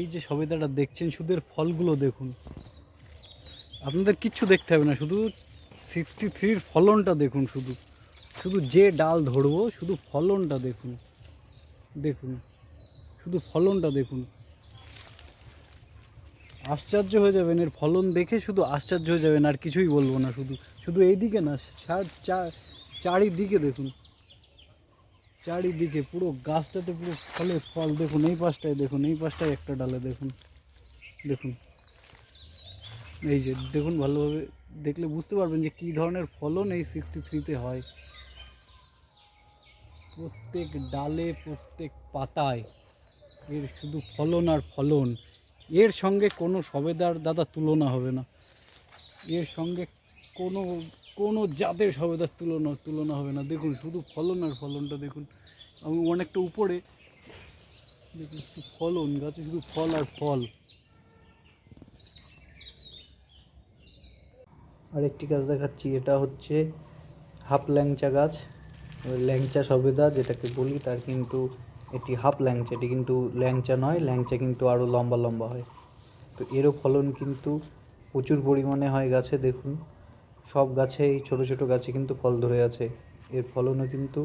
এই যে সবেদাটা দেখছেন, শুধু এর ফলগুলো দেখুন। আপনাদের কিচ্ছু দেখতে হবে না, শুধু 63-র ফলনটা দেখুন। শুধু শুধু যে ডাল ধরবো শুধু ফলনটা দেখুন। দেখুন, শুধু ফলনটা দেখুন, আশ্চর্য হয়ে যাবেন। এর ফলন দেখে শুধু আশ্চর্য হয়ে যাবেন, আর কিছুই বলবো না। শুধু শুধু এইদিকে না, চারিদিকে দেখুন, চারিদিকে পুরো গাছটাতে পুরো ফলে ফল। দেখুন এই পাশটায়, দেখুন এই পাশটায় একটা ডালে দেখুন, দেখুন এই যে দেখুন, ভালোভাবে দেখলে বুঝতে পারবেন যে কী ধরনের ফলন এই 63-তে হয়। প্রত্যেক ডালে, প্রত্যেক পাতায় এর শুধু ফলন আর ফলন। এর সঙ্গে কোনো সবেদার দাদা তুলনা হবে না। এর সঙ্গে কোনো কোনো জাতের সবেদার তুলনা হবে না। দেখুন শুধু ফলন আর ফলনটা দেখুন। আমি অনেকটা উপরে দেখুন, শুধু ফলন, গাছে শুধু ফল আর ফল। আরেকটি গাছ দেখাচ্ছি, এটা হচ্ছে হাফ ল্যাংচা গাছ। ল্যাংচা সবেদা যেটাকে বলি, তার কিন্তু এটি হাফ ল্যাংচা, এটি কিন্তু ল্যাংচা নয়। ল্যাংচা কিন্তু আরও লম্বা লম্বা হয়। তো এরও ফলন কিন্তু প্রচুর পরিমাণে হয় গাছে। দেখুন সব গাছে, এই ছোটো ছোটো গাছে কিন্তু ফল ধরে আছে। এর ফলনও কিন্তু,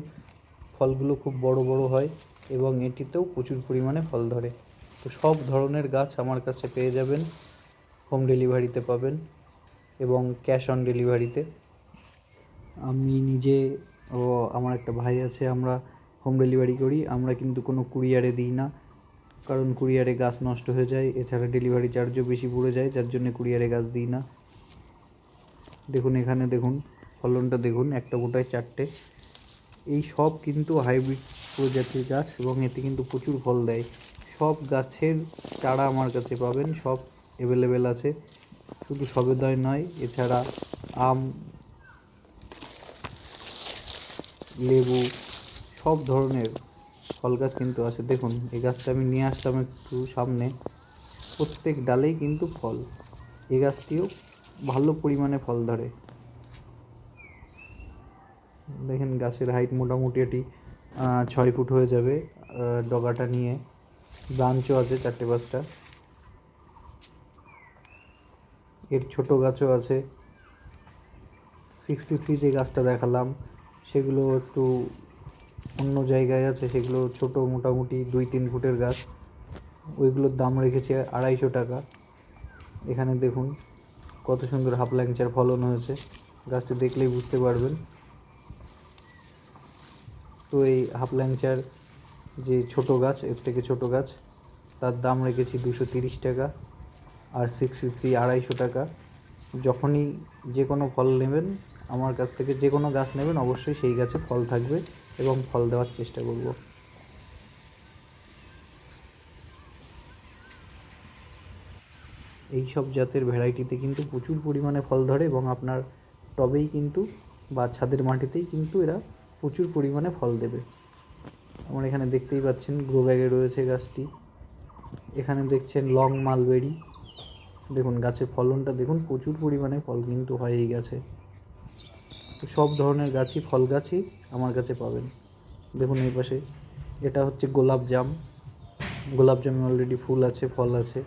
ফলগুলো খুব বড় বড় হয় এবং এটিতেও প্রচুর পরিমাণে ফল ধরে। তো সব ধরনের গাছ আমার কাছে পেয়ে যাবেন, হোম ডেলিভারিতে পাবেন এবং ক্যাশ অন ডেলিভারিতে। আমি নিজে ও আমার একটা ভাই আছে, আমরা হোম ডেলিভারি করি। আমরা কিন্তু কোনো কুরিয়ারে দিই না, কারণ কুরিয়ারে গাছ নষ্ট হয়ে যায়, এছাড়া ডেলিভারি চার্জও বেশি পড়ে যায়, যার জন্য কুরিয়ারে গাছ দিই না। দেখুন এখানে দেখুন, ফলনটা দেখুন, একটা গোটায় 4টে। এই সব কিন্তু হাইব্রিড প্রজাতির গাছ এবং এতে কিন্তু প্রচুর ফল দেয়। সব গাছের চারা আমার কাছে পাবেন, সব অ্যাভেলেবেল আছে। শুধু সবেদাই নয়, এছাড়া আম, লেবু, সব ধরনের ফল গাছ কিন্তু আছে। দেখুন এই গাছটা আমি নিয়ে আসলাম একটু সামনে, প্রত্যেক ডালেই কিন্তু ফল। এই গাছটিও ভালো পরিমাণে ফল ধরে। দেখেন গাছের হাইট মোটামুটি এটি 6 ফুট হয়ে যাবে। ডগাটা নিয়ে ব্রাঞ্চও আছে 4-5টা। এর ছোট গাছও আছে। 63 যে গাছটা দেখালাম সেগুলো একটু অন্য জায়গায় আছে, সেগুলো ছোট, মোটামুটি 2-3 ফুটের গাছ। ওইগুলোর দাম রেখেছে 250 টাকা। এখানে দেখুন কত সুন্দর হাফ ল্যাংচার ফলন হয়েছে, গাছটি দেখলেই বুঝতে পারবেন। তো এই হাফ ল্যাংচার যে ছোট গাছ, এর থেকে ছোট গাছ, তার দাম রেখেছি 230 টাকা। আর 63 250 টাকা। যখনই যে কোনো ফল নেবেন আমার কাছ থেকে, যে কোনো গাছ নেবেন, অবশ্যই সেই গাছে ফল থাকবে এবং ফল দেওয়ার চেষ্টা করব। এই সব জাতের ভ্যারাইটিতে কিন্তু প্রচুর পরিমাণে ফল ধরে এবং আপনার টবেই কিন্তু বা ছাদের মাটিতেই কিন্তু এরা প্রচুর পরিমাণে ফল দেবে। আমার এখানে দেখতেই পাচ্ছেন গ্রো ব্যাগে রয়েছে গাছটি। এখানে দেখছেন লং মালবেরি। দেখুন গাছের ফলনটা দেখুন, প্রচুর পরিমাণে ফল কিন্তু হয় এই গাছে। তো সব ধরনের গাছই, ফল গাছই আমার কাছে পাবেন। দেখুন এই পাশে এটা হচ্ছে গোলাপ জাম। গোলাপ জামে অলরেডি ফুল আছে, ফল আছে।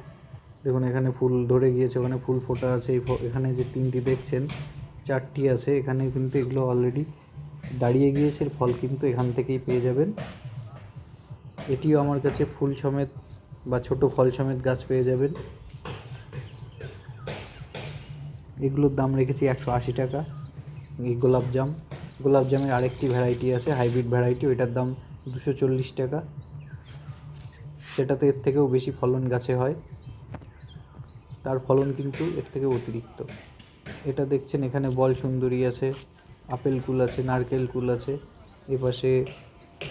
দেখুন এখানে ফুল ধরে গিয়েছে, ওখানে ফুল ফোটা আছে। এখানে যে 3টি দেখছেন, 4টি আছে এখানে, কিন্তু এগুলো অলরেডি দাঁড়িয়ে গিয়েছে। ফল কিন্তু এখান থেকেই পেয়ে যাবেন। এটিও আমার কাছে ফুল সমেত বা ছোট ফল সমেত গাছ পেয়ে যাবেন। এগুলোর দাম রেখেছি 180 টাকা। এই গোলাপ জামের আরেকটি ভ্যারাইটি আছে, হাইব্রিড ভ্যারাইটি, ওইটার দাম 240 টাকা। সেটাতে এর থেকেও বেশি ফলন গাছে হয়, তার ফলন কিন্তু এর থেকে অতিরিক্ত। এটা দেখছেন এখানে বল সুন্দরী আছে, আপেল কুল আছে, নারকেল কুল আছে। এপাশে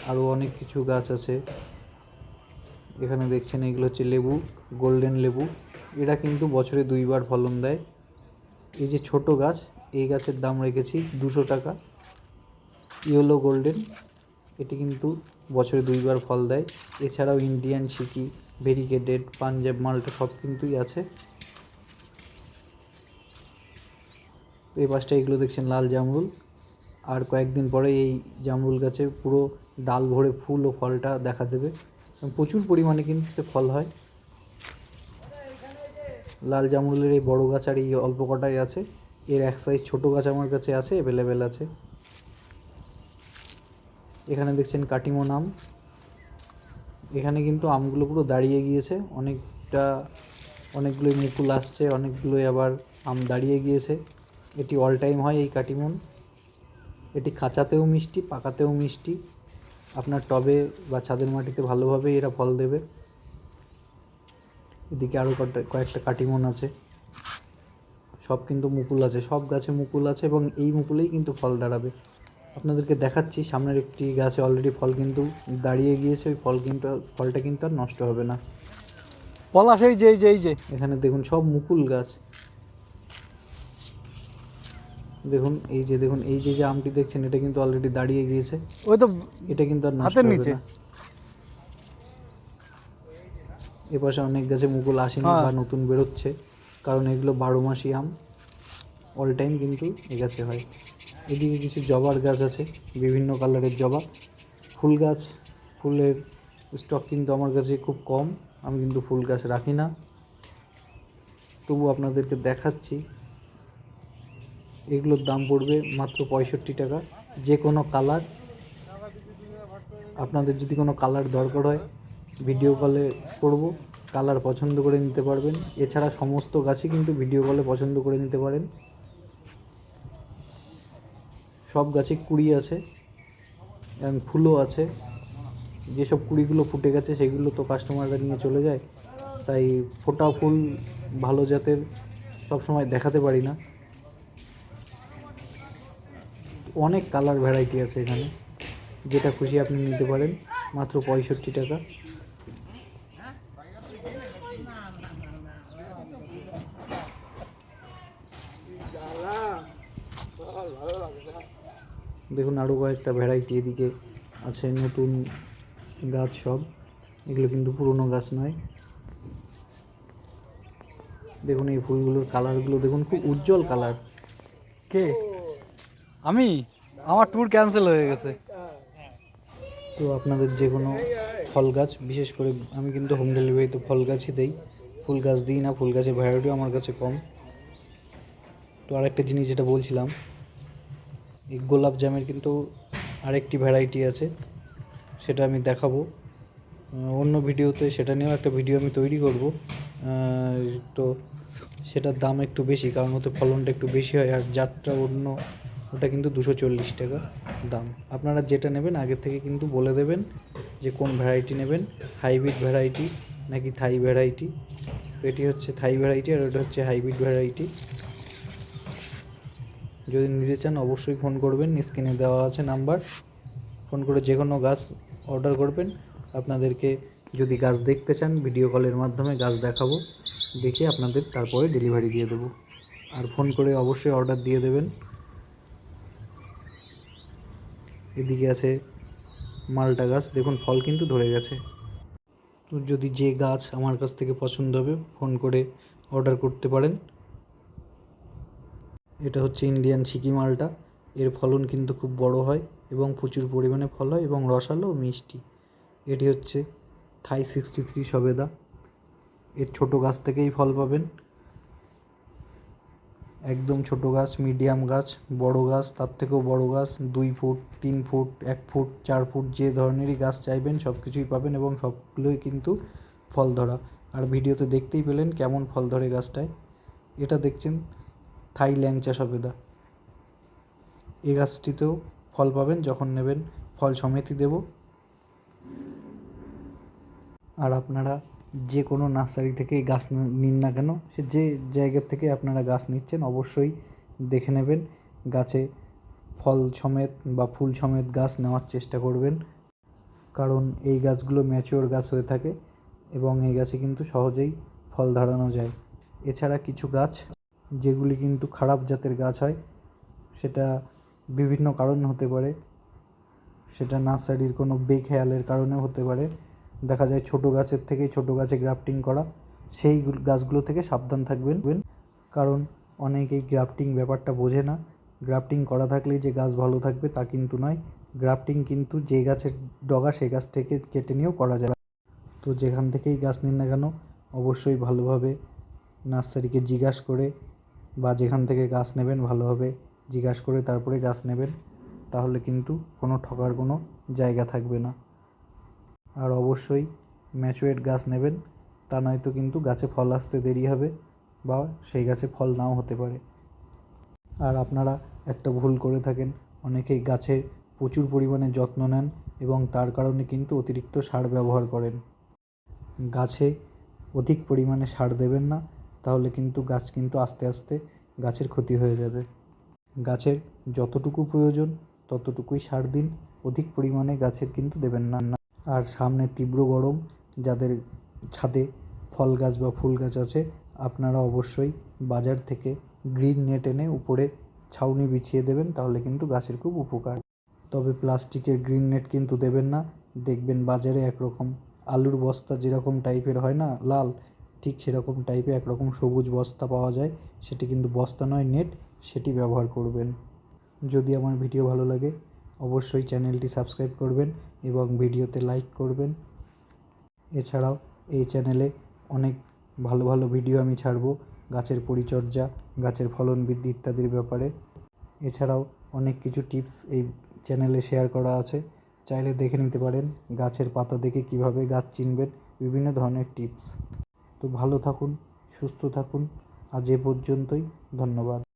আরও অনেক কিছু গাছ আছে। এখানে দেখছেন এগুলো হচ্ছে লেবু, গোল্ডেন লেবু। এরা কিন্তু বছরে 2বার ফলন দেয়। এই যে ছোট গাছ, এই গাছের দাম রেখেছি 200 টাকা। ইয়েলো গোল্ডেন, এটি কিন্তু বছরে 2বার ফল দেয়। এছাড়াও ইন্ডিয়ান সিকি, ভেরিগেটেড, পাঞ্জাব মালটা সব কিছুই আছে। এই পাশটা এগুলো দেখছেন লাল জামরুল। আর কয়েকদিন পরে এই জামরুল গাছে পুরো ডাল ভরে ফুল ও ফলটা দেখা দেবে। প্রচুর পরিমাণে কিন্তু ফল হয়। লাল জামরুলের এই বড় গাছ আর এই অল্প কটাই আছে। এর এক সাইজ ছোটো গাছ আমার কাছে আছে, অ্যাভেলেবেল আছে। এখানে দেখছেন কাটিমন আম। এখানে কিন্তু আমগুলো পুরো দাঁড়িয়ে গিয়েছে, অনেকগুলোই মুকুল আসছে, অনেকগুলোই আবার আম দাঁড়িয়ে গিয়েছে। এটি অল টাইম হয় এই কাটিমন। এটি কাঁচাতেও মিষ্টি, পাকাতেও মিষ্টি। আপনার টবে বা ছাদের মাটিতে ভালোভাবে এরা ফল দেবে। এদিকে আরও কয়েকটা কাটিমন আছে, সব কিন্তু মুকুল আছে, সব গাছে মুকুল আছে এবং এই মুকুলেই কিন্তু ফল দাঁড়াবে। আপনাদেরকে দেখাচ্ছি, সামনের একটি গাছে অলরেডি ফল কিন্তু দাঁড়িয়ে গিয়েছে। ওই ফলটা কিন্তু আর নষ্ট হবে না। পলাশ এই যে এখানে দেখুন সব মুকুল গাছ। দেখুন এই যে আমটি দেখছেন, এটা কিন্তু অলরেডি দাঁড়িয়ে গিয়েছে। ওই তো এটা কিন্তু আর নষ্ট হাতের হবে নিচে। না। এপাশে অনেক গাছে মুকুল আসেনি বা নতুন বেরোচ্ছে, কারণ এগুলো 12 মাসই আম, অল টাইম কিন্তু এ গাছে হয়। এদিকে কিছু জবার গাছ আছে, বিভিন্ন কালারের জবা ফুল গাছ। ফুলের স্টক কিন্তু আমার কাছে খুব কম, আমি কিন্তু ফুল গাছ রাখি না, তবু আপনাদেরকে দেখাচ্ছি। এগুলোর দাম পড়বে মাত্র 65 টাকা। যে কোনো কালার, আপনাদের যদি কোনো কালার দরকার হয় ভিডিও কলে করব, কালার পছন্দ করে নিতে পারবেন। এছাড়া সমস্ত গাছই কিন্তু ভিডিও কলে পছন্দ করে নিতে পারেন। সব গাছে কুড়ি আছে এবং ফুলও আছে। যেসব কুড়িগুলো ফুটে গেছে সেগুলো তো কাস্টমাররা নিয়ে চলে যায়, তাই ফোটা ফুল ভালো জাতের সবসময় দেখাতে পারি না। অনেক কালার ভ্যারাইটি আছে এখানে, যেটা খুশি আপনি নিতে পারেন, মাত্র 65 টাকা। দেখুন আরও কয়েকটা ভ্যারাইটি এদিকে আছে, নতুন গাছ সব, এগুলো কিন্তু পুরনো গাছ নয়। দেখুন এই ফুলগুলোর কালারগুলো দেখুন, খুব উজ্জ্বল কালার। কে? আমি? আমার ট্যুর ক্যান্সেল হয়ে গেছে। তো আপনাদের যে কোনো ফল গাছ, বিশেষ করে আমি কিন্তু হোম ডেলিভারিতে ফল গাছই দেই, ফুল গাছ দিই না। ফুল গাছের ভ্যারাইটিও আমার কাছে কম। তো আরেকটা জিনিস যেটা বলছিলাম, এই গোলাপ জামের কিন্তু আরেকটি ভ্যারাইটি আছে, সেটা আমি দেখাবো অন্য ভিডিওতে। সেটা নিয়েও একটা ভিডিও আমি তৈরি করব। তো সেটার দাম একটু বেশি, কারণ ওতে ফলনটা একটু বেশি হয়, আর জাতটা অন্য, ওটা কিন্তু 240 টাকা দাম। আপনারা যেটা নেবেন আগে থেকে কিন্তু বলে দেবেন যে কোন ভ্যারাইটি নেবেন, হাইব্রিড ভ্যারাইটি নাকি থাই ভ্যারাইটি। তো এটি হচ্ছে থাই ভ্যারাইটি আর ওটা হচ্ছে হাইব্রিড ভ্যারাইটি। যদি নিতে চান অবশ্যই ফোন করবেন, স্ক্রিনে দেওয়া আছে নাম্বার, ফোন করে যে কোনো গাছ অর্ডার করবেন। আপনাদেরকে যদি গাছ দেখতে চান ভিডিও কলের মাধ্যমে গাছ দেখাবো, দেখে আপনাদের তারপরে ডেলিভারি দিয়ে দেবো। আর ফোন করে অবশ্যই অর্ডার দিয়ে দেবেন। এদিকে আছে মালটা গাছ, দেখুন ফল কিন্তু ধরে গেছে। তো যদি যে গাছ আমার কাছ থেকে পছন্দ হবে ফোন করে অর্ডার করতে পারেন। এটা হচ্ছে ইন্ডিয়ান সিকি মালটা। এর ফলন কিন্তু খুব বড় হয় এবং প্রচুর পরিমাণে ফল হয় এবং রসালো ও মিষ্টি। এটি হচ্ছে থাই 63 সবেদা। এর ছোট গাছ থেকেই ফল পাবেন, একদম ছোট গাছ, মিডিয়াম গাছ, বড় গাছ, তার থেকেও বড় গাছ, 2 ফুট, 3 ফুট, 1 ফুট, 4 ফুট, যে ধরনেরই গাছ চাইবেন সব কিছুই পাবেন এবং সবগুলোই কিন্তু ফল ধরা। আর ভিডিওতে দেখতেই পেলেন কেমন ফল ধরে গাছটায়। এটা দেখছেন থাই ল্যাংচা সবেদা। এই গাছটিতেও ফল পাবেন, যখন নেবেন ফল সমেতই দেব। আর আপনারা যে কোনো নার্সারি থেকে গাছ নিন না কেন, সে যে জায়গার থেকে আপনারা গাছ নিচ্ছেন অবশ্যই দেখে নেবেন, গাছে ফল সমেত বা ফুল সমেত গাছ নেওয়ার চেষ্টা করবেন, কারণ এই গাছগুলো ম্যাচিওর গাছ হয়ে থাকে এবং এই গাছে কিন্তু সহজেই ফল ধরানো যায়। এছাড়া কিছু গাছ যেগুলি কিন্তু খারাপ জাতের গাছ হয়, সেটা বিভিন্ন কারণ হতে পারে, সেটা নার্সারির কোনো বেখেয়ালের কারণেও হতে পারে। দেখা যায় ছোট গাছের থেকেই ছোট গাছে গ্রাফটিং করা, সেই গাছগুলো থেকে সাবধান থাকবেন, কারণ অনেকেই গ্রাফটিং ব্যাপারটা বোঝে না। গ্রাফটিং করা থাকলেই যে গাছ ভালো থাকবে তা কিন্তু নয়। গ্রাফটিং কিন্তু যে গাছের ডগা সেই গাছ থেকে কেটে নিয়েও করা যায়। তো যেখান থেকেই গাছ নিন না কেন অবশ্যই ভালোভাবে নার্সারিকে জিজ্ঞাসা করে বা যেখান থেকে গাছ নেবেন ভালোভাবে জিজ্ঞাসা করে তারপরে গাছ নেবেন, তাহলে কিন্তু কোনো ঠকার কোনো জায়গা থাকবে না। আর অবশ্যই ম্যাচুরেট গাছ নেবেন, তা নয়তো কিন্তু গাছে ফল আসতে দেরি হবে বা সেই গাছে ফল নাও হতে পারে। আর আপনারা একটা ভুল করে থাকেন, অনেকেই গাছের প্রচুর পরিমাণে যত্ন নেন এবং তার কারণে কিন্তু অতিরিক্ত সার ব্যবহার করেন। গাছে অধিক পরিমাণে সার দেবেন না, তাহলে কিন্তু গাছ কিন্তু আস্তে আস্তে গাছের ক্ষতি হয়ে যাবে। গাছের যতটুকু প্রয়োজন ততটুকুই সার দিন, অধিক পরিমাণে গাছের কিন্তু দেবেন না। আর সামনে তীব্র গরম, যাদের ছাদে ফল গাছ বা ফুল গাছ আছে আপনারা অবশ্যই বাজার থেকে গ্রিন নেট এনে উপরে ছাউনি বিছিয়ে দেবেন, তাহলে কিন্তু গাছের খুব উপকার। তবে প্লাস্টিকের গ্রিন নেট কিন্তু দেবেন না। দেখবেন বাজারে একরকম আলুর বস্তা যেরকম টাইপের হয় না লাল, ঠিক সেরকম টাইপের একরকম সবুজ বস্তা পাওয়া যায়, সেটি কিন্তু বস্তা নয় নেট, সেটি ব্যবহার করবেন। যদি আমার ভিডিও ভালো লাগে অবশ্যই চ্যানেলটি সাবস্ক্রাইব করবেন এবং ভিডিওতে লাইক করবেন। এছাড়াও এই চ্যানেলে অনেক ভালো ভালো ভিডিও আমি ছাড়ব গাছের পরিচর্যা, গাছের ফলন বৃদ্ধি ইত্যাদির ব্যাপারে। এছাড়াও অনেক কিছু টিপস এই চ্যানেলে শেয়ার করা আছে, চাইলে দেখে নিতে পারেন। গাছের পাতা দেখে কিভাবে গাছ চিনবেন, বিভিন্ন ধরনের টিপস। তো ভালো থাকুন, সুস্থ থাকুন, আজ এ পর্যন্তই, ধন্যবাদ।